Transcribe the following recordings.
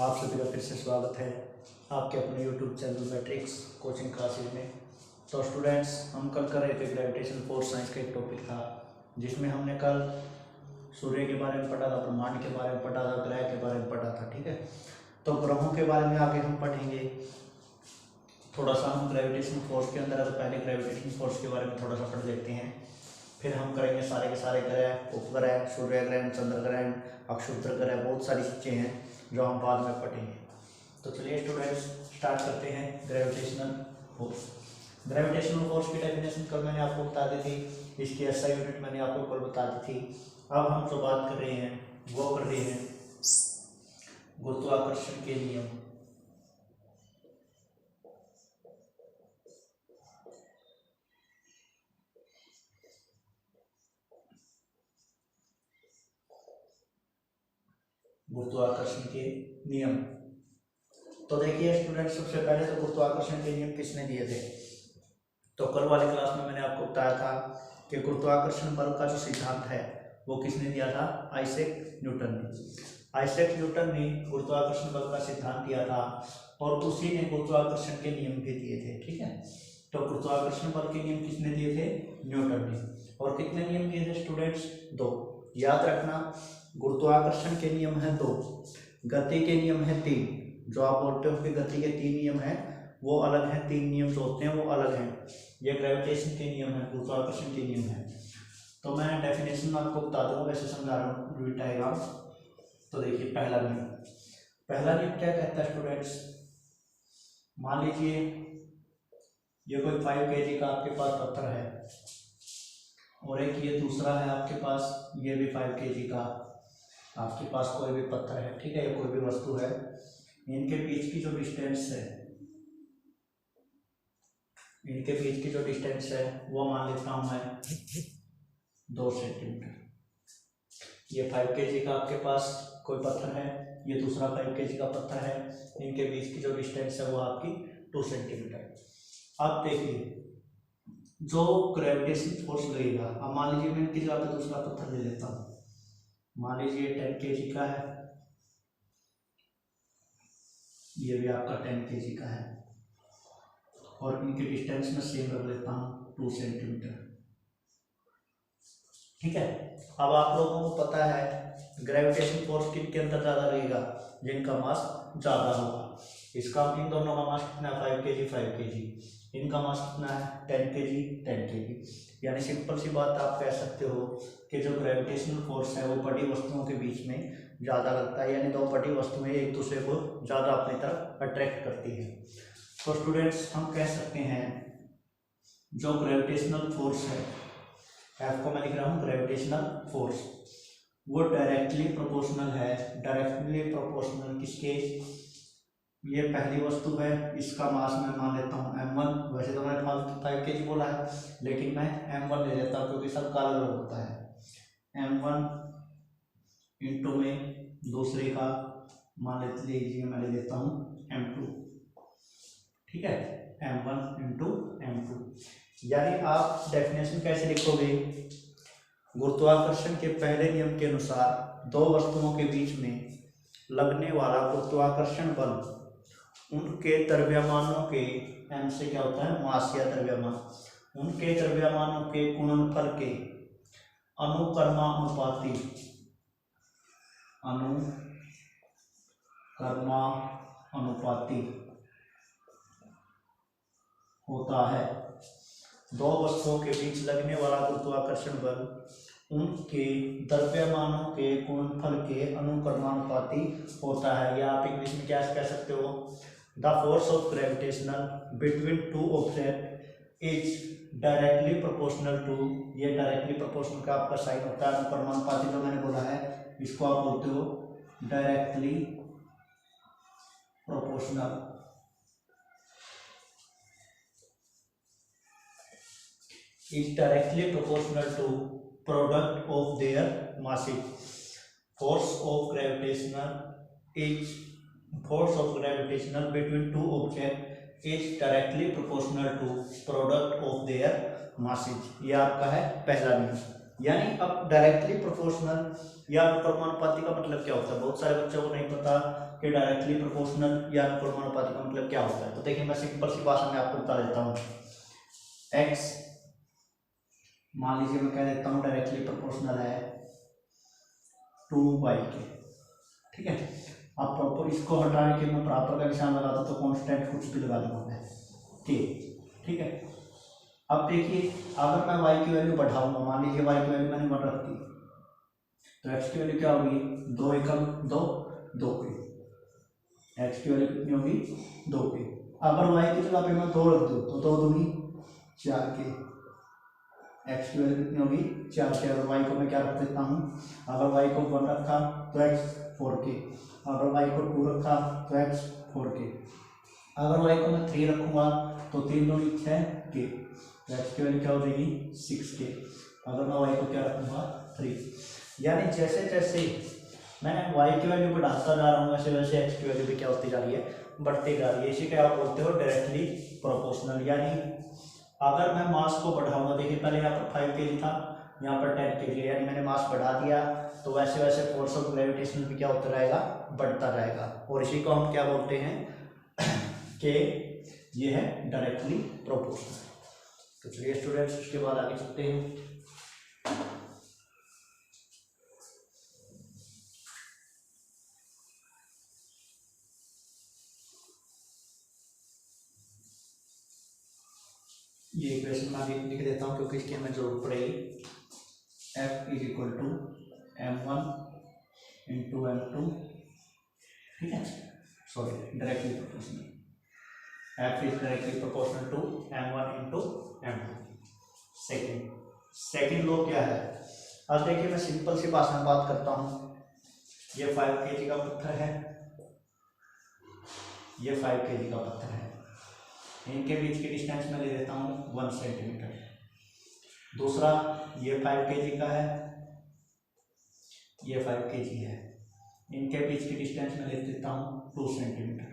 आप सभी का फिर से स्वागत है आपके अपने YouTube channel matrix coaching classes में। तो स्टूडेंट्स, हम कल कर रहे थे ग्रेविटेशन फोर्स साइंस का एक टॉपिक था जिसमें हमने कल सूर्य के बारे में पढ़ा था, ब्रह्मांड के बारे में पढ़ा था, ग्रह के बारे में पढ़ा था। ठीक है, तो ग्रहों के बारे में आगे हम पढ़ेंगे। थोड़ा सा हम ग्रेविटेशन फोर्स के अंदर है तो पहले ग्रेविटेशन फोर्स के बारे में थोड़ा सा पढ़ लेते हैं, फिर हम करेंगे सारे के सारे ग्रह, उपग्रह, सूर्य ग्रहण, चंद्र ग्रहण, अक्षुद्र ग्रह, बहुत सारी चीज़ें हैं जो हम बाद में पढ़ेंगे। तो चलिए स्टूडेंट्स स्टार्ट करते हैं ग्रेविटेशनल फोर्स। ग्रेविटेशनल फोर्स की डेफिनेशन कल मैंने आपको बता दी थी, इसकी एसआई यूनिट मैंने आपको कल बता दी थी। अब हम जो बात कर रहे हैं वो कर रहे हैं गुरुत्वाकर्षण के नियम। गुरुत्वाकर्षण के नियम। तो देखिए स्टूडेंट, सबसे पहले तो गुरुत्वाकर्षण के नियम किसने दिए थे? तो कल वाली क्लास में मैंने आपको बताया था कि गुरुत्वाकर्षण बल का जो सिद्धांत है वो किसने दिया था? आइजैक न्यूटन ने। आइजैक न्यूटन ने गुरुत्वाकर्षण बल का सिद्धांत दिया था और उसी ने गुरुत्वाकर्षण के नियम भी दिए थे। ठीक है, तो गुरुत्वाकर्षण बल के नियम किसने दिए थे? न्यूटन ने। और कितने नियम दिए थे स्टूडेंट्स? 2। याद रखना, गुरुत्वाकर्षण के नियम है 2, गति के नियम है 3। जो आप बोलते हो कि गति के 3 नियम हैं वो अलग हैं, 3 नियम जो होते हैं वो अलग हैं। ये ग्रेविटेशन के नियम है, गुरुत्वाकर्षण के नियम है। तो मैं डेफिनेशन आपको बता दूंगा, वैसे समझा रहा हूँ बिठाएगा। तो देखिए पहला नियम क्या कहता है स्टूडेंट्स? मान लीजिए ये कोई 5 kg का आपके पास पत्थर है और एक ये दूसरा है आपके पास, ये भी 5 kg का आपके पास कोई भी पत्थर है। ठीक है, ये कोई भी वस्तु है, इनके बीच की जो डिस्टेंस है वो मान लेता हूं मैं 2 सेंटीमीटर। ये 5 kg का आपके पास कोई पत्थर है, ये दूसरा 5 kg का पत्थर है, इनके बीच की जो डिस्टेंस है वो आपकी 2 सेंटीमीटर। अब देखिए जो ग्रेविटेशन फोर्स लगेगा, अब मान लीजिए मैं इनकी जगह पे दूसरा पत्थर ले लेता हूँ। मान लीजिए 10 kg का है, ये भी आपका 10 kg का है और इनकी डिस्टेंस में सेम रख लेता हूँ 2 सेंटीमीटर। ठीक है, अब आप लोगों को पता है ग्रेविटेशन फोर्स किनके अंदर ज़्यादा रहेगा? जिनका मास ज़्यादा होगा। इसका इन दोनों का मास कितना है? 5 kg। इनका मास कितना है? 10 kg। यानी सिंपल सी बात आप कह सकते हो कि जो ग्रेविटेशनल फोर्स है वो बड़ी वस्तुओं के बीच में ज़्यादा लगता है, यानी 2 बड़ी वस्तुएं एक दूसरे को ज़्यादा अपनी तरफ अट्रैक्ट करती है। तो स्टूडेंट्स हम कह सकते हैं जो ग्रेविटेशनल फोर्स है, एफ को मैं लिख रहा हूँ ग्रेविटेशनल फोर्स, वो डायरेक्टली प्रोपोर्शनल है। डायरेक्टली प्रोपोर्शनल किसके? ये पहली वस्तु है, इसका मास मैं मान लेता हूँ m1। वैसे तो मैंने 5 kg बोला है लेकिन मैं m1 ले लेता हूँ क्योंकि सबका अलग अलग होता है। m1 इंटू में दूसरे का मान लीजिए मैं ले लेता हूँ m2। ठीक है, m1 इंटू m2। यानी आप डेफिनेशन कैसे लिखोगे? गुरुत्वाकर्षण के पहले नियम के अनुसार 2 वस्तुओं के बीच में लगने वाला गुरुत्वाकर्षण बल उनके द्रव्यमानों के, m से क्या होता है? मास या द्रव्यमान, उनके द्रव्यमानों के गुणनफल के अनुकर्मानुपाती होता है। 2 वस्तुओं के बीच लगने वाला गुरुत्वाकर्षण बल उनके द्रव्यमानों के गुणनफल के अनुक्रमानुपाती होता है, या आप इंग्लिश में क्या कह सकते हो? The force of gravitational between 2 object is directly proportional to, ये डायरेक्टली प्रोपोर्शनल का आपका साइन होता है। अनुक्रमानुपाती जो मैंने बोला है इसको आप बोलते हो directly proportional. Is directly proportional to product of their masses. Force of gravitational between 2 objects is directly proportional to product of their masses. ये आपका है पहला नियम। यानी अब डायरेक्टली प्रोपोर्शनल या अनुक्रमानुपाती का मतलब क्या होता है, बहुत सारे बच्चों को नहीं पता कि डायरेक्टली प्रोपोर्शनल या अनुक्रमानुपाती का मतलब क्या होता है। तो देखिए मैं सिंपल सी भाषा में आपको बता देता हूँ। x मान लीजिए मैं कह देता हूँ डायरेक्टली प्रोपोर्शनल है 2y के, ठीक है। अब प्रॉपर इसको हटाने के मैं बराबर का निशान लगाता तो कांस्टेंट कुछ भी लगा दूंगा के, ठीक है। अब देखिए अगर मैं y की वैल्यू बढ़ाऊंगा, मान लीजिए y की वैल्यू मैंने 1 रख दी, तो x की वैल्यू क्या होगी 2 एकम 2 2 के, x की वैल्यू कितनी होगी 2 के। अगर y की जगह पे मैं 2 रख दूँ तो 2 दूनी 4 के, x की वैल्यू कितनी होगी 4 के। अगर y को मैं क्या रख देता हूँ, अगर y को 1 रखा तो x 4 के, अगर y को 2 रखा तो x 4 के, अगर y को मैं 3 रखूँगा तो 3 दूनी 6 के, तो x की वैल्यू क्या हो जाएगी 6 के। अगर मैं y को क्या रखूँगा 3। यानी जैसे जैसे मैं y की वैल्यू बढ़ाता जा रहा हूँ वैसे वैसे x की वैल्यू भी क्या होती जा रही है, बढ़ती जा रही है। इसी का आप बोलते हो डायरेक्टली प्रोपोर्शनल। यानी अगर मैं मास को बढ़ाऊंगा, देखिए पहले यहाँ पर 5 kg था, यहाँ पर 10 kg, यानी मैंने मास बढ़ा दिया तो वैसे वैसे फोर्स ऑफ ग्रेविटेशन भी क्या होता रहेगा, बढ़ता रहेगा। और इसी को हम क्या बोलते हैं कि ये है डायरेक्टली प्रोपोर्शनल। तो चलिए स्टूडेंट्स उसके बाद आगे चलते हैं। ये इक्वेशन मैं आगे लिख देता हूँ क्योंकि इसकी हमें जरूरत पड़ेगी। F is equal to m1 into m2, ठीक है, sorry directly proportional. F is directly proportional to m1 into m2। Second law क्या है, अब देखिए मैं सिंपल सी भाषा में बात करता हूँ। ये 5 kg का पत्थर है, ये 5 kg का पत्थर है, इनके बीच की डिस्टेंस मैं ले लेता हूँ 1 सेंटीमीटर। दूसरा ये 5 kg का है, ये 5 kg है, इनके बीच की डिस्टेंस मैं ले लेता हूँ 2 सेंटीमीटर।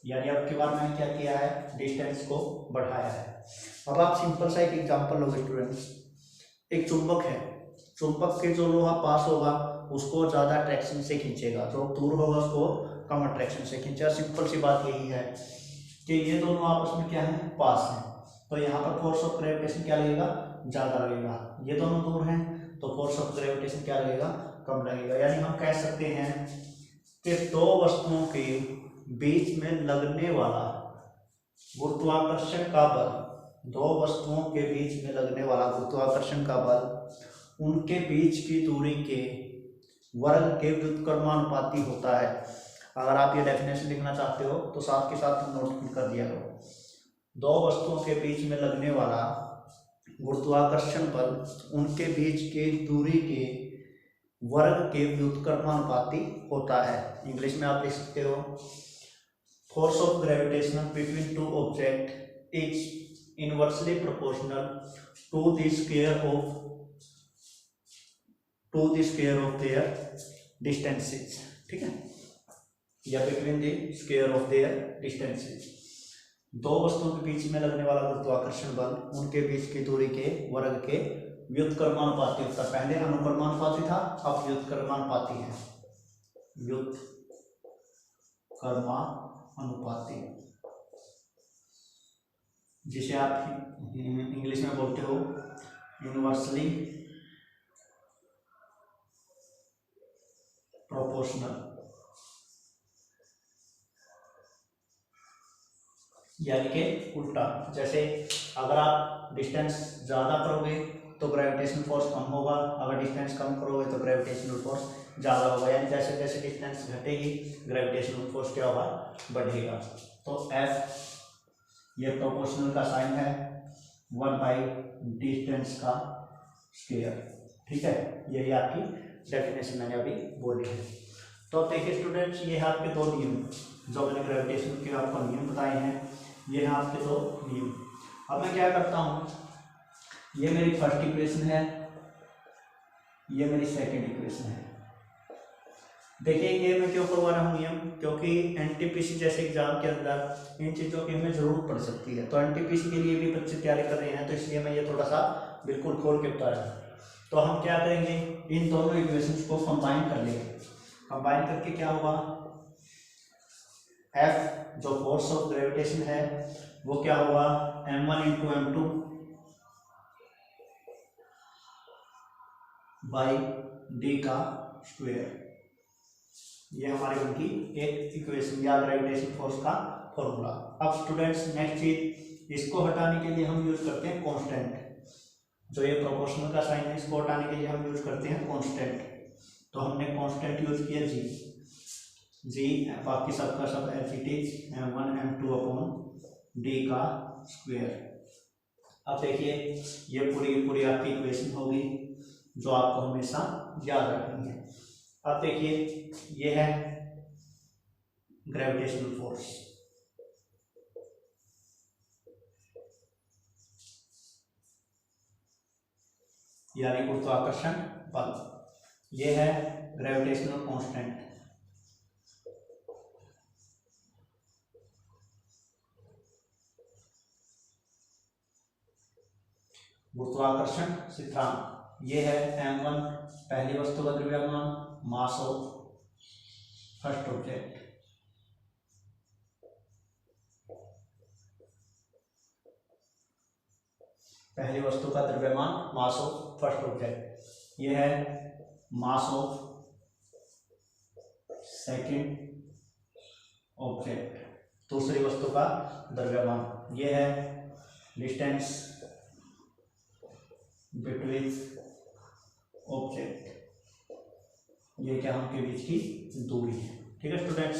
यानी अब की बार मैंने क्या किया है, डिस्टेंस को बढ़ाया है। अब आप सिंपल सा एक एग्जांपल लो स्टूडेंट्स। एक चुंबक है, चुंबक के जो लोहा पास होगा उसको ज़्यादा अट्रैक्शन से खींचेगा, जो दूर होगा उसको कम अट्रैक्शन से खींचेगा। सिंपल सी बात यही है कि ये दोनों आपस में क्या है, पास हैं, तो यहाँ पर फोर्स ऑफ ग्रेविटेशन क्या लगेगा, ज़्यादा लगेगा। ये दोनों दूर हैं तो फोर्स ऑफ ग्रेविटेशन क्या लगेगा, कम लगेगा। यानी हम कह सकते हैं कि दो वस्तुओं के बीच में लगने वाला गुरुत्वाकर्षण का बल, दो वस्तुओं के बीच में लगने वाला गुरुत्वाकर्षण का बल उनके बीच की दूरी के वर्ग के व्युत्क्रमानुपाती होता है। अगर आप ये डेफिनेशन लिखना चाहते हो तो साथ के साथ नोट कर दिया करो। दो वस्तुओं के बीच में लगने वाला गुरुत्वाकर्षण बल उनके बीच की दूरी के वर्ग के व्युत्क्रमानुपाती होता है। इंग्लिश में आप लिख सकते हो, force of gravitation between two object is inversely proportional to the square of their distances, ठीक है, या between the square of their distances. दो वस्तुओं के बीच में लगने वाला गुरुत्वाकर्षण बल उनके बीच की दूरी के वर्ग के व्युत्क्रमानुपाती होता है। पहले अनुक्रमानुपाती था, अब व्युत्क्रमानुपाती है, व्युत्क्रमानुपाती, जिसे आप इंग्लिश में बोलते हो यूनिवर्सली प्रोपोर्शनल। यानी कि उल्टा, जैसे अगर आप डिस्टेंस ज़्यादा करोगे तो ग्रेविटेशनल फोर्स कम होगा, अगर डिस्टेंस कम करोगे तो ग्रेविटेशनल फोर्स ज़्यादा होगा। यानी जैसे जैसे डिस्टेंस घटेगी ग्रेविटेशनल फोर्स क्या होगा, बढ़ेगा। तो F ये प्रोपोर्शनल का साइन है, 1/, डिस्टेंस का स्क्वायर, ठीक है। यही आपकी डेफिनेशन मैंने अभी बोली है। तो अब देखिए स्टूडेंट्स, ये है आपके दो नियम जो मैंने ग्रेविटेशन के आपको नियम बताए हैं, ये हैं आपके दो नियम। अब मैं क्या करता हूँ, ये मेरी फर्स्ट इक्वेशन है, ये मेरी सेकंड इक्वेशन है। देखिए ये मैं क्यों करवा रहा हूँ नियम, क्योंकि एनटीपीसी जैसे एग्जाम के अंदर इन चीज़ों की हमें ज़रूरत पड़ सकती है। तो एनटीपीसी के लिए भी बच्चे तैयारी कर रहे हैं, तो इसलिए मैं ये थोड़ा सा बिल्कुल खोल के बता रहा हूँ। तो हम क्या करेंगे, इन दोनों इक्वेशंस को कंबाइन कर लेंगे। कंबाइन करके क्या होगा, F जो फोर्स ऑफ ग्रेविटेशन है वो क्या होगा, m1 into m2 by D का स्क्वायर। ये हमारी उनकी एक इक्वेशन या ग्रेविटेशन फोर्स का फॉर्मूला। अब स्टूडेंट्स नेक्स्ट चीज, इसको हटाने के लिए हम यूज करते हैं कांस्टेंट। जो ये प्रोपोर्शनल का साइन है इसको हटाने के लिए हम यूज करते हैं कांस्टेंट। तो हमने कांस्टेंट यूज किया जी, बाकी सबका सब as it is m1 m2 upon D का स्क्वायर। अब देखिए ये पूरी आपकी इक्वेशन होगी जो आपको हमेशा याद रखनी है। अब देखिए ये है ग्रेविटेशनल फोर्स, यानी गुरुत्वाकर्षण बल। ये है ग्रेविटेशनल कांस्टेंट। गुरुत्वाकर्षण सिद्धांत ये है m1 पहली वस्तु का द्रव्यमान, मास ऑफ फर्स्ट ऑब्जेक्ट। पहली वस्तु का द्रव्यमान, मास ऑफ फर्स्ट ऑब्जेक्ट। ये है मास ऑफ सेकंड ऑब्जेक्ट, दूसरी वस्तु का द्रव्यमान। ये है डिस्टेंस बिटवीन ऑब्जेक्ट, ये क्या उनके बीच की दूरी है। ठीक है स्टूडेंट्स।